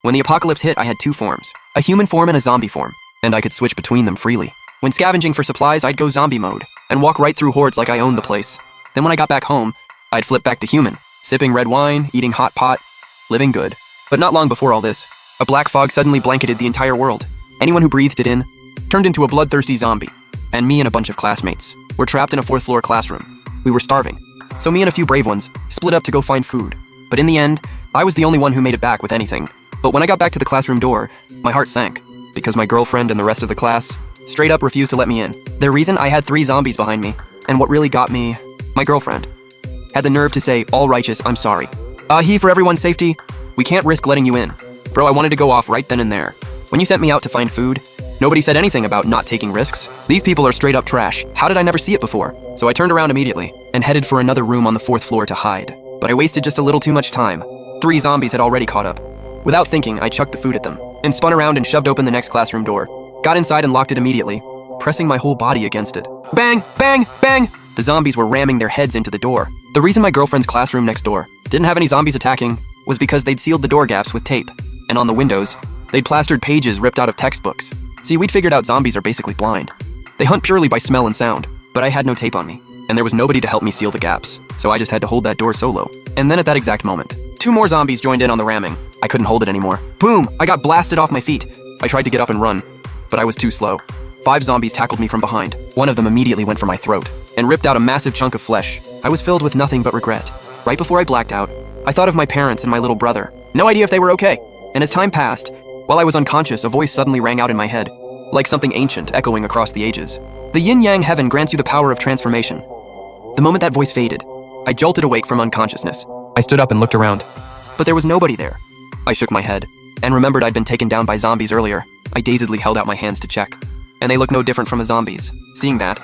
When the apocalypse hit, I had two forms, a human form and a zombie form, and I could switch between them freely. When scavenging for supplies, I'd go zombie mode and walk right through hordes like I owned the place. Then when I got back home, I'd flip back to human, sipping red wine, eating hot pot, living good. But not long before all this, a black fog suddenly blanketed the entire world. Anyone who breathed it in turned into a bloodthirsty zombie, and me and a bunch of classmates were trapped in a fourth-floor classroom. We were starving, so me and a few brave ones split up to go find food. But in the end, I was the only one who made it back with anything. But when I got back to the classroom door, my heart sank, because my girlfriend and the rest of the class straight up refused to let me in. The reason I had 3 zombies behind me, and what really got me, my girlfriend, had the nerve to say, "All righteous, I'm sorry. For everyone's safety, we can't risk letting you in." Bro, I wanted to go off right then and there. When you sent me out to find food, nobody said anything about not taking risks. These people are straight up trash. How did I never see it before? So I turned around immediately and headed for another room on the 4th floor to hide. But I wasted just a little too much time. 3 zombies had already caught up. Without thinking, I chucked the food at them and spun around and shoved open the next classroom door. Got inside and locked it immediately, pressing my whole body against it. Bang, bang, bang! The zombies were ramming their heads into the door. The reason my girlfriend's classroom next door didn't have any zombies attacking was because they'd sealed the door gaps with tape, and on the windows, they'd plastered pages ripped out of textbooks. See, we'd figured out zombies are basically blind. They hunt purely by smell and sound, but I had no tape on me, and there was nobody to help me seal the gaps, so I just had to hold that door solo. And then at that exact moment, 2 more zombies joined in on the ramming. I couldn't hold it anymore. Boom! I got blasted off my feet. I tried to get up and run, but I was too slow. 5 zombies tackled me from behind. One of them immediately went for my throat and ripped out a massive chunk of flesh. I was filled with nothing but regret. Right before I blacked out, I thought of my parents and my little brother. No idea if they were okay. And as time passed, while I was unconscious, a voice suddenly rang out in my head, like something ancient echoing across the ages. The yin-yang heaven grants you the power of transformation. The moment that voice faded, I jolted awake from unconsciousness. I stood up and looked around, but there was nobody there. I shook my head and remembered I'd been taken down by zombies earlier. I dazedly held out my hands to check, and they looked no different from the zombies. Seeing that,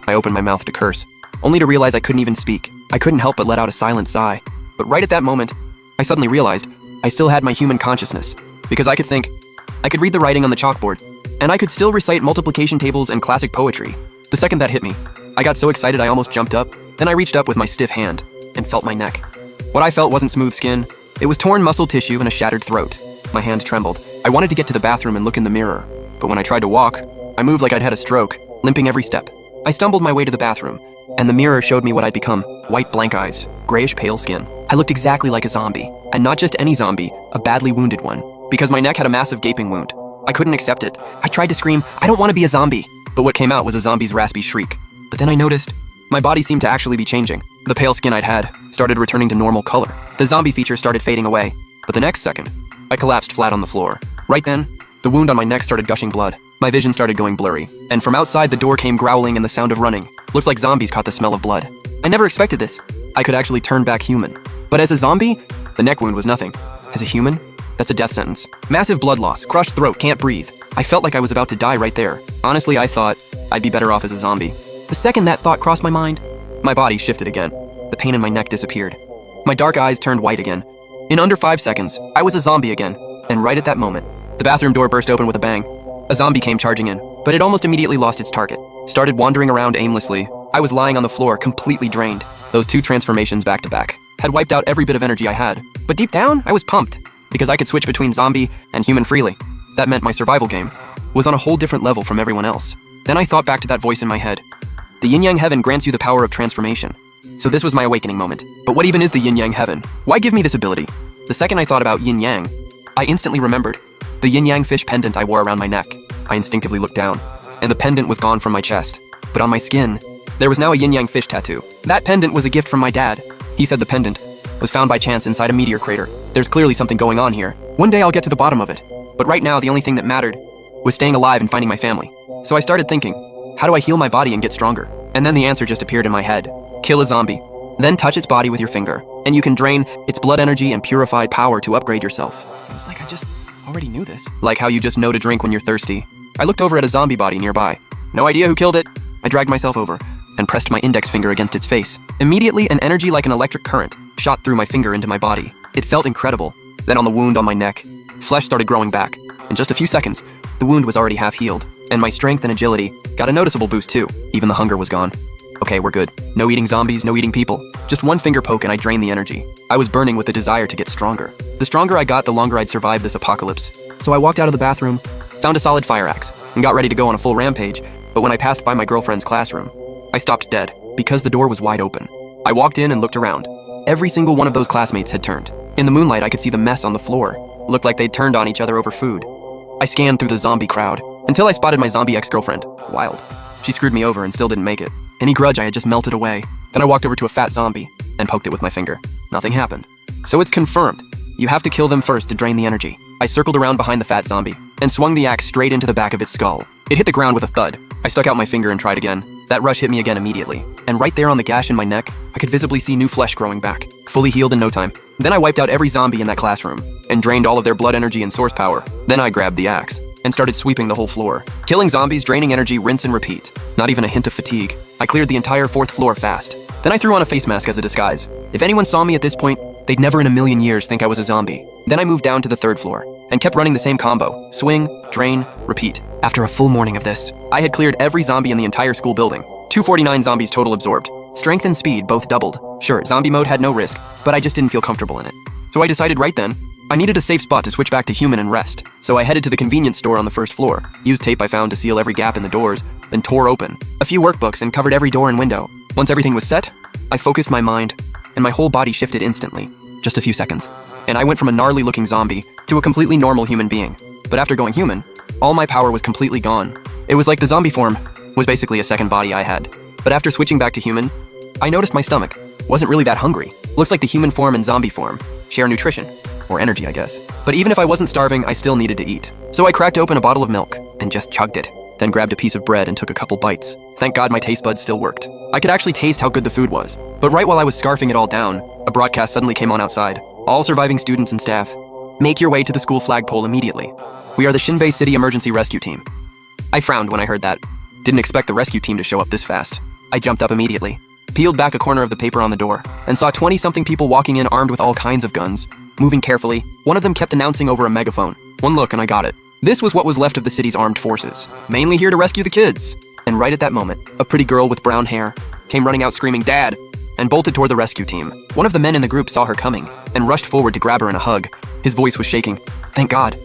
I opened my mouth to curse, only to realize I couldn't even speak. I couldn't help but let out a silent sigh. But right at that moment, I suddenly realized I still had my human consciousness, because I could think, I could read the writing on the chalkboard, and I could still recite multiplication tables and classic poetry. The second that hit me, I got so excited I almost jumped up. Then I reached up with my stiff hand and felt my neck. What I felt wasn't smooth skin. It was torn muscle tissue and a shattered throat. My hand trembled. I wanted to get to the bathroom and look in the mirror, but when I tried to walk, I moved like I'd had a stroke, limping every step. I stumbled my way to the bathroom, and the mirror showed me what I'd become. White blank eyes, grayish pale skin. I looked exactly like a zombie, and not just any zombie, a badly wounded one, because my neck had a massive gaping wound. I couldn't accept it. I tried to scream, "I don't want to be a zombie," but what came out was a zombie's raspy shriek. But then I noticed my body seemed to actually be changing. The pale skin I'd had started returning to normal color. The zombie features started fading away, but the next second, I collapsed flat on the floor. Right then, the wound on my neck started gushing blood. My vision started going blurry, and from outside the door came growling and the sound of running. Looks like zombies caught the smell of blood. I never expected this. I could actually turn back human. But as a zombie, the neck wound was nothing. As a human, that's a death sentence. Massive blood loss, crushed throat, can't breathe. I felt like I was about to die right there. Honestly, I thought I'd be better off as a zombie. The second that thought crossed my mind, my body shifted again. The pain in my neck disappeared. My dark eyes turned white again. In under 5 seconds, I was a zombie again. And right at that moment, the bathroom door burst open with a bang. A zombie came charging in, but it almost immediately lost its target. Started wandering around aimlessly. I was lying on the floor, completely drained. Those 2 transformations back to back had wiped out every bit of energy I had. But deep down, I was pumped, because I could switch between zombie and human freely. That meant my survival game was on a whole different level from everyone else. Then I thought back to that voice in my head. The yin-yang heaven grants you the power of transformation. So this was my awakening moment. But what even is the yin-yang heaven? Why give me this ability? The second I thought about yin-yang, I instantly remembered the yin-yang fish pendant I wore around my neck. I instinctively looked down, and the pendant was gone from my chest. But on my skin, there was now a yin-yang fish tattoo. That pendant was a gift from my dad. He said the pendant was found by chance inside a meteor crater. There's clearly something going on here. One day I'll get to the bottom of it. But right now, the only thing that mattered was staying alive and finding my family. So I started thinking, how do I heal my body and get stronger? And then the answer just appeared in my head. Kill a zombie. Then touch its body with your finger, and you can drain its blood energy and purified power to upgrade yourself. It's like I just already knew this. Like how you just know to drink when you're thirsty. I looked over at a zombie body nearby. No idea who killed it. I dragged myself over and pressed my index finger against its face. Immediately, an energy like an electric current shot through my finger into my body. It felt incredible. Then on the wound on my neck, flesh started growing back. In just a few seconds, the wound was already half healed, and my strength and agility got a noticeable boost too. Even the hunger was gone. Okay, we're good. No eating zombies, no eating people. Just one finger poke and I drained the energy. I was burning with the desire to get stronger. The stronger I got, the longer I'd survive this apocalypse. So I walked out of the bathroom, found a solid fire axe, and got ready to go on a full rampage, but when I passed by my girlfriend's classroom, I stopped dead because the door was wide open. I walked in and looked around. Every single one of those classmates had turned. In the moonlight, I could see the mess on the floor. Looked like they'd turned on each other over food. I scanned through the zombie crowd until I spotted my zombie ex-girlfriend. Wild. She screwed me over and still didn't make it. Any grudge I had just melted away. Then I walked over to a fat zombie and poked it with my finger. Nothing happened. So it's confirmed. You have to kill them first to drain the energy. I circled around behind the fat zombie and swung the axe straight into the back of its skull. It hit the ground with a thud. I stuck out my finger and tried again. That rush hit me again immediately. And right there on the gash in my neck, I could visibly see new flesh growing back, fully healed in no time. Then I wiped out every zombie in that classroom and drained all of their blood energy and source power. Then I grabbed the axe and started sweeping the whole floor. Killing zombies, draining energy, rinse and repeat. Not even a hint of fatigue. I cleared the entire 4th floor fast. Then I threw on a face mask as a disguise. If anyone saw me at this point, they'd never in a million years think I was a zombie. Then I moved down to the 3rd floor and kept running the same combo. Swing, drain, repeat. After a full morning of this, I had cleared every zombie in the entire school building. 249 zombies total absorbed. Strength and speed both doubled. Sure, zombie mode had no risk, but I just didn't feel comfortable in it. So I decided right then, I needed a safe spot to switch back to human and rest. So I headed to the convenience store on the 1st floor, used tape I found to seal every gap in the doors, then tore open a few workbooks and covered every door and window. Once everything was set, I focused my mind, and my whole body shifted instantly. Just a few seconds. And I went from a gnarly looking zombie to a completely normal human being. But after going human, all my power was completely gone. It was like the zombie form was basically a second body I had. But after switching back to human, I noticed my stomach wasn't really that hungry. Looks like the human form and zombie form share nutrition, or energy, I guess. But even if I wasn't starving, I still needed to eat. So I cracked open a bottle of milk and just chugged it, then grabbed a piece of bread and took a couple bites. Thank God my taste buds still worked. I could actually taste how good the food was. But right while I was scarfing it all down, a broadcast suddenly came on outside. All surviving students and staff, make your way to the school flagpole immediately. We are the Shinbei City Emergency Rescue Team. I frowned when I heard that. Didn't expect the rescue team to show up this fast. I jumped up immediately, peeled back a corner of the paper on the door, and saw 20-something people walking in armed with all kinds of guns. Moving carefully, one of them kept announcing over a megaphone. One look and I got it. This was what was left of the city's armed forces, mainly here to rescue the kids. And right at that moment, a pretty girl with brown hair came running out screaming, "Dad!" and bolted toward the rescue team. One of the men in the group saw her coming and rushed forward to grab her in a hug. His voice was shaking. "Thank God.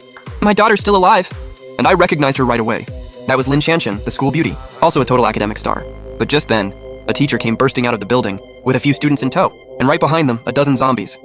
My daughter's still alive." And I recognized her right away. That was Lin Shanshan, the school beauty, also a total academic star. But just then, a teacher came bursting out of the building with a few students in tow, and right behind them, a dozen zombies.